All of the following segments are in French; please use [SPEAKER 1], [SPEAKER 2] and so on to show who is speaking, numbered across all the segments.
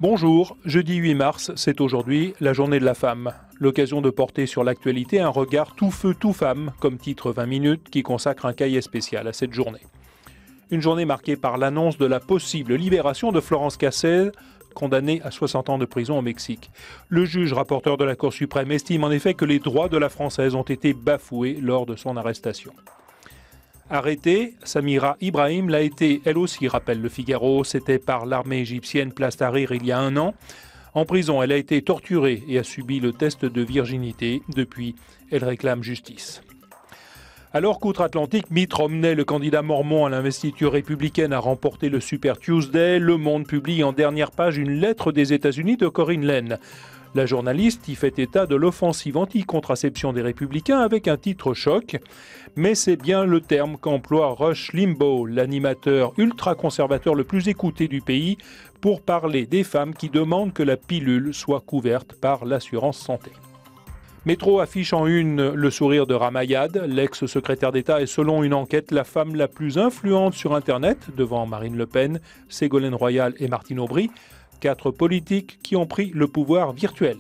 [SPEAKER 1] Bonjour, jeudi 8 mars, c'est aujourd'hui la journée de la femme. L'occasion de porter sur l'actualité un regard tout feu tout femme, comme titre 20 minutes, qui consacre un cahier spécial à cette journée. Une journée marquée par l'annonce de la possible libération de Florence Cassel, condamnée à 60 ans de prison au Mexique. Le juge rapporteur de la Cour suprême estime en effet que les droits de la Française ont été bafoués lors de son arrestation. Arrêtée, Samira Ibrahim l'a été, elle aussi, rappelle le Figaro. C'était par l'armée égyptienne Place Tahrir il y a 1 an. En prison, elle a été torturée et a subi le test de virginité. Depuis, elle réclame justice. Alors qu'outre-Atlantique, Mitt Romney, le candidat mormon à l'investiture républicaine, a remporté le Super Tuesday, Le Monde publie en dernière page une lettre des États-Unis de Corinne Lynn. La journaliste y fait état de l'offensive anti-contraception des Républicains avec un titre choc. Mais c'est bien le terme qu'emploie Rush Limbaugh, l'animateur ultra-conservateur le plus écouté du pays, pour parler des femmes qui demandent que la pilule soit couverte par l'assurance santé. Métro affiche en une le sourire de Ramayad. L'ex-secrétaire d'État est selon une enquête la femme la plus influente sur Internet, devant Marine Le Pen, Ségolène Royal et Martine Aubry. 4 politiques qui ont pris le pouvoir virtuel.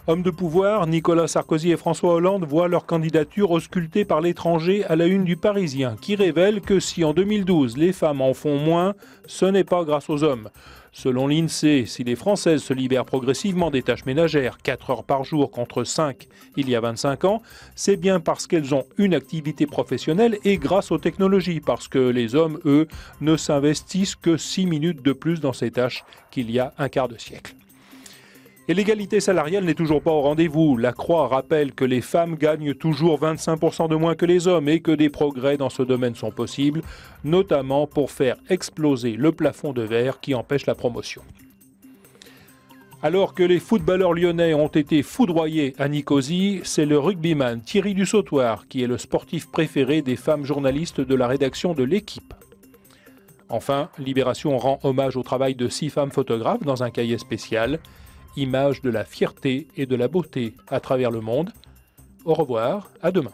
[SPEAKER 1] Hommes de pouvoir, Nicolas Sarkozy et François Hollande voient leur candidature auscultée par l'étranger à la une du Parisien, qui révèle que si en 2012 les femmes en font moins, ce n'est pas grâce aux hommes. Selon l'INSEE, si les Françaises se libèrent progressivement des tâches ménagères, 4 heures par jour contre 5 il y a 25 ans, c'est bien parce qu'elles ont une activité professionnelle et grâce aux technologies, parce que les hommes, eux, ne s'investissent que 6 minutes de plus dans ces tâches qu'il y a un quart de siècle. Et l'égalité salariale n'est toujours pas au rendez-vous. La Croix rappelle que les femmes gagnent toujours 25% de moins que les hommes et que des progrès dans ce domaine sont possibles, notamment pour faire exploser le plafond de verre qui empêche la promotion. Alors que les footballeurs lyonnais ont été foudroyés à Nicosie, c'est le rugbyman Thierry Dussautoir qui est le sportif préféré des femmes journalistes de la rédaction de l'Équipe. Enfin, Libération rend hommage au travail de 6 femmes photographes dans un cahier spécial. Image de la fierté et de la beauté à travers le monde. Au revoir, à demain.